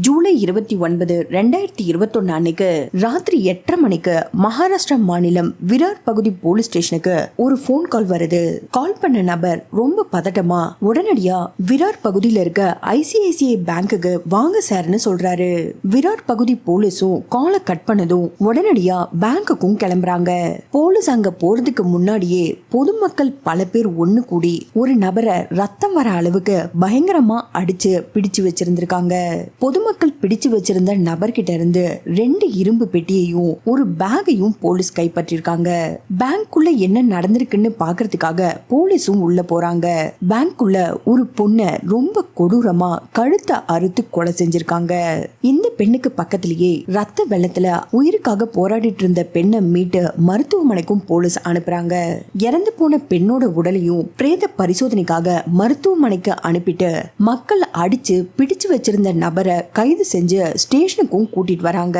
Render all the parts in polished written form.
ஜூலை 29, 2021 அன்னைக்கு ராத்திரி 8:30 மணிக்கு மகாராஷ்டிரா மாநிலம் விரார் பகுதி போலீஸ் ஸ்டேஷனுக்கு ஒரு போன் கால் வருது. கால் பண்ண நபர் ரொம்ப பதட்டமா உடனடியா விரார் பகுதியில இருக்க ஐசிஐசிஐ பேங்குக்கு வாங்க சார்னு சொல்றாரு. விரார் பகுதி போலீஸும் காலை கட் பண்ணதும் உடனடியா பேங்குக்கும் கிளம்புறாங்க. போலீஸ் அங்க போறதுக்கு முன்னாடியே பொதுமக்கள் பல பேர் ஒண்ணு கூடி ஒரு நபரை ரத்தம் வர அளவுக்கு பயங்கரமா அடிச்சு பிடிச்சு வச்சிருந்திருக்காங்க. பொதுமக்கள் பிடிச்சு வச்சிருந்த நபர்கிட்ட இருந்து 2 இரும்பு பெட்டியையும் ஒரு பேக்கையும் போலீஸ் கைப்பற்றிருக்காங்க. பேங்க்குள்ள என்ன நடந்திருக்குன்னு பாக்குறதுக்காக போலீஸும் உள்ள போறாங்க. பேங்க்குள்ள ஒரு பொண்ணை ரொம்ப கொடூரமா கழுத்தை அறுத்து கொலை செஞ்சிருக்காங்க. இந்த பெண்ணுக்கு பக்கத்திலேயே ரத்த வெள்ளத்துல உயிருக்காக போராடிட்டு இருந்த பெண்ணை மீட்டு மருத்துவமனைக்கும் போலீஸ் அனுப்புறாங்க. இறந்து போன பெண்ணோட உடலையும் பிரேத பரிசோதனைக்காக மருத்துவமனைக்கு அனுப்பிட்டு மக்கள் அடிச்சு பிடிச்சு வச்சிருந்த நபரை கைது செஞ்சு ஸ்டேஷனுக்கும் கூட்டிட்டு வராங்க.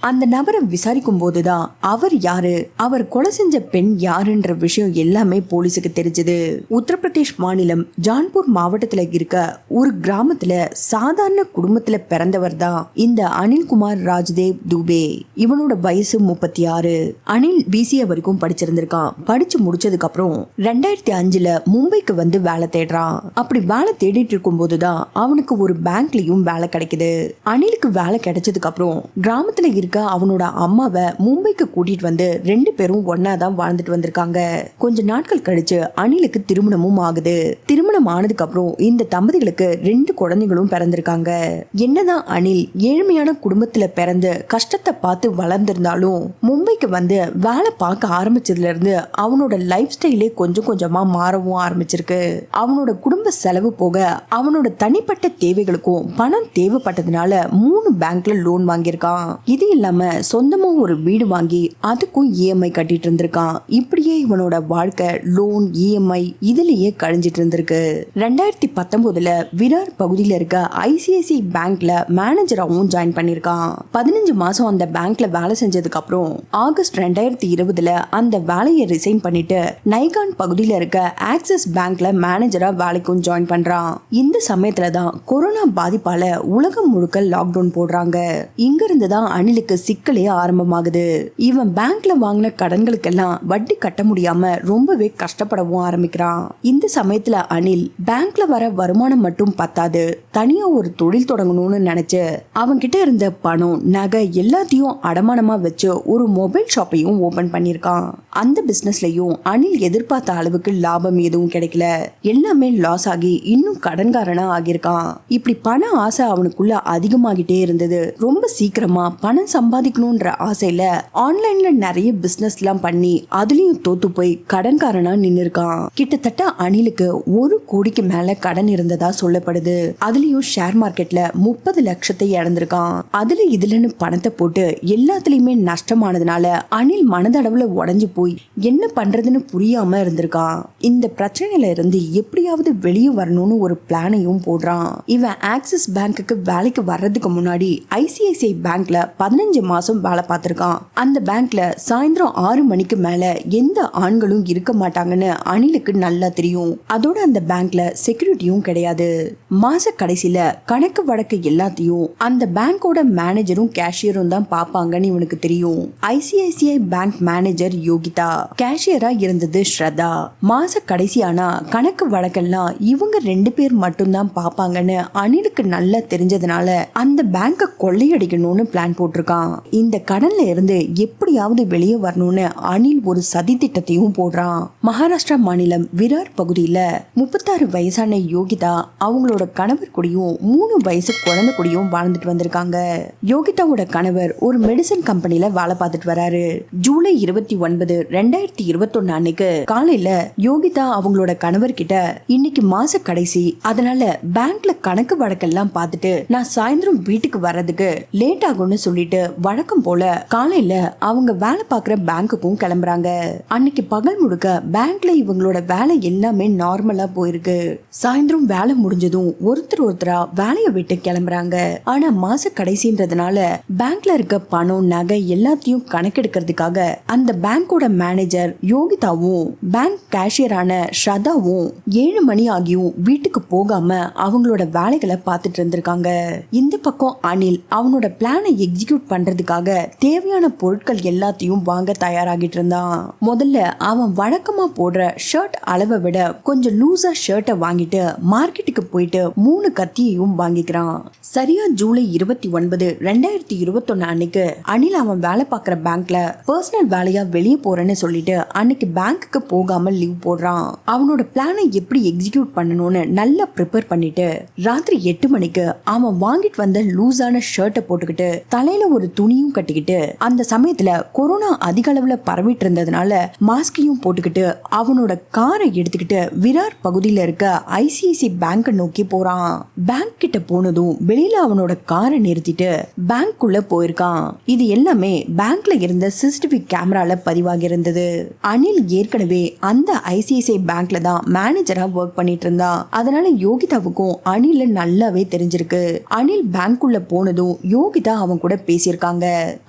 அந்த நபரை விசாரிக்கும் போதுதான் அவர் யாரு, அவர் கொலை செஞ்ச பெண் யாருன்ற விஷயம் எல்லாமே போலீஸுக்கு தெரிஞ்சது. உத்தரப்பிரதேஷ் மாநிலம் ஜான்பூர் மாவட்டத்துல இருக்க ஒரு கிராமத்துல சாதாரண குடும்பத்துல பிறந்தவர் தான் இந்த அனில்குமார் ராஜ்தேவ் துபே. இவனோட வயசு 36. அனில் பிசிஏ வரைக்கும் படிச்சிருந்திருக்கான். படிச்சு முடிச்சதுக்கு அப்புறம் 2005 மும்பைக்கு வந்து வேலை தேடுறான். அப்படி வேலை தேடிட்டு இருக்கும் போதுதான் அவனுக்கு ஒரு பேங்க்லயும் வேலை கிடைக்குது. அனிலுக்கு வேலை கிடைச்சதுக்கு அப்புறம் கிராமத்துல இருக்க அவனோட அம்மாவை மும்பைக்கு கூட்டிட்டு வந்து 2 பேரும் ஒன்னாதான் வாழ்ந்துட்டு வந்திருக்காங்க. கொஞ்ச நாட்கள் கழிச்சு அனிலுக்கு திருமணமும் ஆகுது. திருமணம் ஆனதுக்கு அப்புறம் இந்த தம்பதிகளுக்கு 2 குழந்தைகளும் பிறந்திருக்காங்க. என்னதான் அனில் ஏழ்மையான குடும்பத்துல பிறந்து கஷ்டத்தை பார்த்து வளர்ந்திருந்தாலும் மும்பைக்கு வந்து வேலை பார்க்க ஆரம்பிச்சதுல இருந்து அவனோட லைஃப் ஸ்டைலே கொஞ்சம் கொஞ்சமா மாறவும் ஆரம்பிச்சிருக்கு. அவனோட குடும்ப செலவு போக அவனோட தனிப்பட்ட தேவைகளுக்கும் பணம் தேவைப்பட்டதுனால 3 பேங்க்ல லோன் வாங்கியிருக்கான். இது இல்லாம சொந்தமா ஒரு வீடு வாங்கி அதுக்கும் இஎம்ஐ கட்டிட்டு இருந்திருக்கான். இப்படியே இவனோட வாழ்க்கை லோன் இஎம்ஐ இதுலயே கழிஞ்சிட்டு இருந்திருக்கு. 2019 விரார் பகுதியில இருக்க ஐசிஐசிஐ பேங்க்ல மேனேஜராகவும் ஜாயின் பண்ணிருக்கான். 15 மாசம் அந்த பேங்க்ல வேலை செஞ்சதுக்கு அப்புறம் ஆகஸ்ட் 2020 அந்த வேலையை ரிசைன் பண்ணிட்டு நைகான் பகுதியில இருக்க ஆக்சிஸ் பேங்க்ல மேனேஜரா வேலைக்கும் ஜாயின் பண்றான். இந்த சமயத்துல தான் கொரோனா பாதிப்பால உலகம் முழுக்க லாக்டவுன் போடுறாங்க. இங்க இருந்துதான் அனிலுக்கு சிக்கலே ஆரம்பமாகுது. இவன் பேங்க்ல வாங்கின கடன்களுக்கெல்லாம் வட்டி கட்ட முடியாம ரொம்பவே கஷ்டப்படவும் ஆரம்பிக்கிறான். இந்த சமயத்துல அனில் பேங்க்ல வர வருமானம் மட்டும் பத்தாது, தனியா ஒரு தொழில் தொடங்கணும்னு நினைச்சு அவன் கிட்ட இருந்த பணம் நகை எல்லாத்தையும் அடமானமா வச்சு ஒரு மொபைல் ஷாப்பையும் ஓபன் பண்ணிருக்கான். அந்த பிசினஸ்லயும் அனில் எதிர்பார்த்த அளவுக்கு லாபம் எதுவும் கிடைக்கல. எல்லாமே லாஸ் ஆகி இன்னும் கடன்காரனா ஆகியிருக்கான். இப்படி பண ஆசை அவனுக்குள்ள அதிகமாகிட்டே இருந்தது. ரொம்ப சீக்கிரமா பணம் சம்பாதிக்கணும்ன்ற ஆசையில ஆன்லைன்ல நிறைய பிசினஸ் எல்லாம் பண்ணி அதுலயும் தோத்து போய் கடன்காரனா நின்னு இருக்கான். கிட்டத்தட்ட அனிலுக்கு 1 கோடிக்கு மேல கடன் இருந்ததா சொல்லப்படுது. அதுலயும் ஷேர் மார்க்கெட்ல 30 லட்சத்தை இழந்திருக்கான். அதுல இதுலன்னு பணத்தை போட்டு எல்லாத்துலயுமே நஷ்டமானதுனால அனில் மனதளவுல உடைஞ்சு போய் என்ன பண்றதுன்னு புரியாம இருந்திருக்கான். இந்த பிரச்சனையில இருந்து எப்படியாவது வெளியே வரணும்னு ஒரு பிளானையும் போடுறான். இவன் ஆக்சிஸ் பேங்க்குக்கு வேலைக்கு வர்றதுக்கு முன்னாடி ஐசிஐசிஐ பேங்க்ல 15 மாசம் வேலை பார்த்திருக்கான். அந்த பேங்க்ல சாயந்தரம் 6 மணிக்கு மேல எந்த ஆண்களும் இருக்க மாட்டாங்கன்னு அனிலுக்கு நல்லா தெரியும். அதோட அந்த பேங்க்ல செக்யூரிட்டியும் கிடையாது. மாச கடைசியில கணக்கு வழக்கு எல்லாத்தையும் அந்த பேங்கோட மேனேஜரும் கேஷியரும் தான் பாப்பாங்கன்னு இவனுக்கு தெரியும். ஐசிஐசிஐ பேங்க் மேனேஜர் யோகிதா, கேஷியரா இருந்தது ஸ்ரதா. மாச கடைசியானா கணக்கு வழக்கெல்லாம் இவங்க 2 பேர் மட்டும்தான் பாப்பாங்கன்னு அனிலுக்கு நல்லா தெரிஞ்சதுனால அந்த பேங்க கொள்ளையடிக்கணும்னு பிளான் போட்டிருக்கான். இந்த கடன்ல இருந்து எப்படியாவது வெளியே வரணும்னு அனில் ஒரு சதி திட்டத்தையும் போடுறான். மகாராஷ்டிரா மாநிலம் விரார் பகுதியில 36 வயசான யோகிதா அவங்களோட கணவர் கூடயும் 3 வயசு குழந்தை கூடயும் வாழ்ந்துட்டு வந்திருக்காங்க. யோகிதாவோட கணவர் ஒரு மெடிசன் கம்பெனில வேலை பார்த்துட்டு வராரு. ஜூலை 29, 2021 அன்னைக்கு காலையில யோகிதா அவங்களோட கணவர் கிட்ட இன்னைக்கு மாச கடைசி, அதனால பேங்க்ல கணக்கு வழக்கெல்லாம் பார்த்துட்டு நான் சாயந்தரம் வீட்டுக்கு வர்றதுக்கு லேட் ஆகும்னு சொல்லிட்டு வழக்கம் போல காலையில அவங்க வேலை பார்க்குற பேங்க்குக்கும் கிளம்புறாங்க. அன்னைக்கு பகல் முழுக்க பேங்க்ல இவங்களோட வேலை எல்லாமே நார்மலா போயிருக்கு. இருக்கு. சாயந்தரம் வேலை முடிஞ்சதும் ஒருத்தரா வேலையை விட்டு கிளம்புறாங்க. ஆனா மாச கடைசின்றதுனால பேங்க்ல இருக்க பணம் நகை எல்லாத்தையும் கணக்கெடுக்கிறதுக்காக அந்த பேங்கோட மேனேஜர் யோகிதாவும் பேங்க் கேஷியரான ஸ்ரதாவும் 7 மணி ஆகியும் வீட்டுக்கு போகாம அவங்களோட வேலைகளை பார்த்துட்டு இருந்திருக்காங்க. இந்த பக்கம் அனில் அவனோட பிளானை எக்ஸிக்யூட் பண்றதுக்காக தேவையான பொருட்கள் எல்லாத்தையும் வாங்க தயாராகிட்டு இருந்தான். முதல்ல அவன் வழக்கமா போடுற ஷர்ட் அளவை விட கொஞ்சம் லூசா ஷர்ட்டை வாங்கிட்டு மார்க்கெட்டுக்கு போயிட்டு 3 கத்தியையும் வாங்கிக்கிறான். சரியா ஜூலை 29, 2021 அன்னைக்கு அனில் அவன் வேலை பார்க்குற பேங்க்ல பர்சனல் வேலையா வெளியே போறேன்னு சொல்லிட்டு அன்னைக்கு பேங்க்குக்கு போகாம லீவ் போடுறான். அவனோட பிளானை எப்படி எக்ஸிக்யூட் பண்ணணும்னு நல்லா ப்ரிப்பேர் பண்ணிட்டு ராத்திரி 8 மணிக்கு அவன் வாங்கிட்டு வந்த லூஸான ஷர்ட்டை போட்டுக்கிட்டு தலையில ஒரு துணியும் கட்டிக்கிட்டு, அந்த சமயத்துல கொரோனா அதிக அளவுல பரவிட்டு இருந்ததுனால மாஸ்கையும் போட்டுக்கிட்டு அவனோட காரை எடுத்துக்கிட்டு விரார் பகுதியில இருக்க ஐசிஐசி பேங்க் நோக்கி போறான். பேங்க் கிட்ட போனதும் வெளியில அவனோட காரை நிறுத்திட்டு பேங்க்குள்ள போயிருக்கான். இது எல்லாமே பேங்க்ல இருந்த சிசிடிவி கேமரால பதிவாகி இருந்தது. அனில் ஏற்கனவே அந்த ஐசிஐசிஐ பேங்க்ல தான் மேனேஜரா ஒர்க் பண்ணிட்டு இருந்தான். அதனால யோகிதாவுக்கும் அனில நல்லாவே தெரிஞ்சிருக்கு. அனில் பேங்க்குள்ள போனதும் யோகிதா அவன் கூட பேசியிருக்காங்க.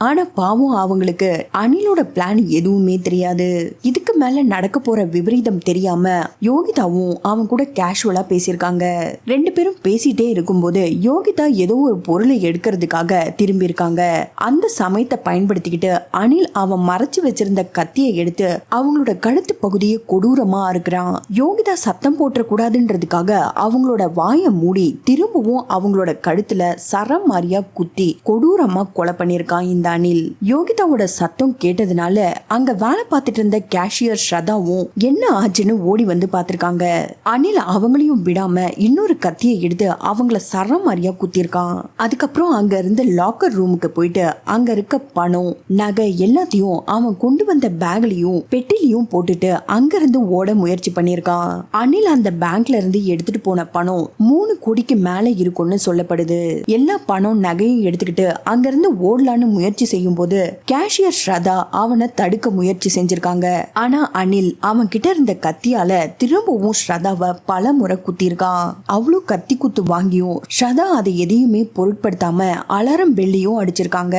ஆனா பாவம் அவங்களுக்கு அனிலோட பிளான் எதுவுமே தெரியாது. இதுக்கு மேல நடக்க போற விபரீதம் தெரியாம யோகிதாவும் அவன் கூட கேஷுவலா பேசியிருக்காங்க. 2 பேரும் பேசிட்டே இருக்கும்போது யோகிதா ஏதோ ஒரு பொருளை எடுக்கிறதுக்காக திரும்பி இருக்காங்க. அந்த சமயத்தை பயன்படுத்திக்கிட்டு அனில் அவன் மறைச்சு வச்சிருந்த கத்தியை எடுத்து அவங்களோட கழுத்து பகுதியை கொடூரமா இருக்கிறான். யோகிதா சத்தம் போட்டுற கூடாதுன்றதுக்காக அவங்களோட வாயை மூடி திரும்பவும் அவங்களோட கழுத்துல சரம் மாதிரியா குத்தி கொடூரமா கொலை பண்ணிருக்கான் இந்த அனில். யோகிதாவோட சத்தம் கேட்டதுனால அங்க வேலை பார்த்துட்டு இருந்த கேஷியர் ஸ்ரதாவும் என்ன ஆச்சுன்னு ஓடி வந்து பார்த்திருக்காங்க. அனில் அவங்களையும் விடாம இன்னொரு கத்தியை எடுத்து அவங்கள சரம் மாதிரியா குத்திருக்கான். அதுக்கப்புறம் அங்க இருந்து லாக்கர் ரூமுக்கு போயிட்டு அங்க இருக்க பணம் நகை எல்லாத்தையும் அவன் கொண்டு வந்த பேக்லயும் பெட்டிலையும் போட்டுட்டு அங்க இருந்து ஓட முயற்சி பண்ணிருக்கான். அனில் அந்த பேங்க்ல இருந்து எடுத்துட்டு போன பணம் 3 கோடிக்கு மேல இருக்கும்னு சொல்லப்படுது. எல்லா பணம் நகையும் எடுத்துக்கிட்டு அங்க இருந்து ஓடலான்னு முயற்சி செய்யும் போது கேஷியர் ஸ்ரதா அவனை தடுக்க முயற்சி செஞ்சிருக்காங்க. ஆனா அனில் அவன் கிட்ட இருந்த கத்தியால திரும்பவும் ஸ்ரதாவை பல முறை குத்திருக்கான். அவ்வளவு கத்தி குத்து வாங்கியும் ஸ்ரதா அதை எதையுமே பொருட்படுத்தாம அலாரம் பெல்லையும் அடிச்சிருக்காங்க.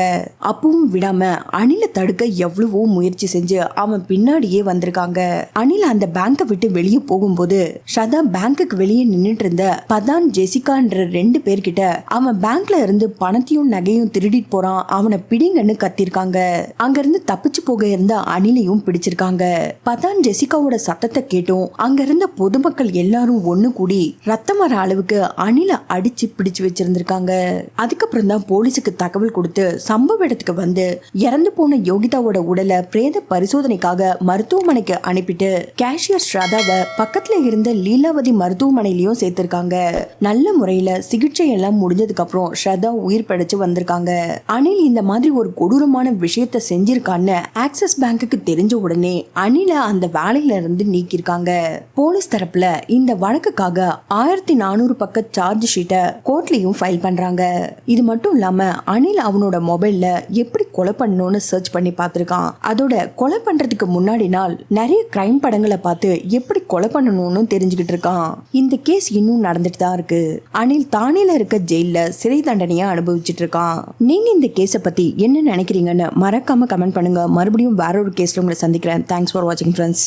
அப்பவும் விடாம அனில தடுக்க எவ்வளவோ முயற்சி செஞ்சு அவன் பின்னாடியே வந்திருக்காங்க. அனில் அந்த பேங்கை விட்டு வெளியே போகும்போது ஸ்ரதா பேங்குக்கு வெளியே நின்னுட்டு இருந்த பதான் ஜெசிகான்ற 2 பேர்கிட்ட அவன் பேங்க்ல இருந்து பணத்தையும் நகையும் திருடிட்டு போறான், அவனை பிடிங்கன்னு கத்திருக்காங்க. அங்க இருந்து தப்பிச்சு போக இருந்த அனிலையும் பிடிச்சிருக்காங்க. பதான் ஜெசிகாவோட சத்தத்தை கேட்டும் அங்க இருந்த பொதுமக்கள் எல்லாரும் ஒண்ணு கூடி ரத்தம் வர அளவுக்கு அனில அடிச்சு பிடிச்சு வச்சிருந்திருக்காங்க. அதுக்கப்புறம் தான் போலீஸுக்கு தகவல் கொடுத்து சம்பவ இடத்துக்கு வந்து இறந்து போன யோகிதாவோட உடலை பிரேத பரிசோதனைக்காக மருத்துவமனைக்கு அனுப்பிட்டு கேஷியர் ஸ்ரதாவை பக்கத்துல இருந்த லீலாவதி மருத்துவமனையிலயும் சேர்த்திருக்காங்க. நல்ல முறையில சிகிச்சை எல்லாம் முடிஞ்சதுக்கு அப்புறம் ஸ்ரதா உயிர் பிழைச்சு வந்திருக்காங்க. அனில் இந்த மாதிரி ஒரு கொடூரமான விஷயத்த செஞ்சிருக்கான்னு ஆக்சிஸ் பேங்குக்கு தெரிஞ்ச உடனே அனில அந்த வேலையில இருந்து நீக்கிருக்காங்க. போலீஸ் தரப்புல இந்த வழக்குக்காக 1400 பக்க சார்ஜ் ஷீட்டை கோர்ட்லயும் ஃபைல் பண்றாங்க. இது மட்டும் இல்லாம அனில் அவனோட மொபைல்ல எப்படி கொலை பண்ணணும்னு சர்ச் பண்ணி பார்த்திருக்கான். அதோட கொலை பண்றதுக்கு முன்னாடி நாள் நிறைய கிரைம் படங்களை பார்த்து எப்படி கொலை பண்ணணும்னு தெரிஞ்சுக்கிட்டு இருக்கான். இந்த கேஸ் இன்னும் நடந்துட்டு தான் இருக்கு. அனில் தானேல இருக்க ஜெயில சிறை தண்டனையா அனுபவிச்சுட்டு இருக்கான். நீங்க இந்த கேஸை பத்தி என்ன நினைக்கிறீங்கன்னு மறக்காம கமெண்ட் பண்ணுங்க. மறுபடியும் வேற ஒரு கேஸ்ல உங்களை சந்திக்கிறேன். தேங்க்ஸ் ஃபார் வாட்சிங் ஃப்ரெண்ட்ஸ்.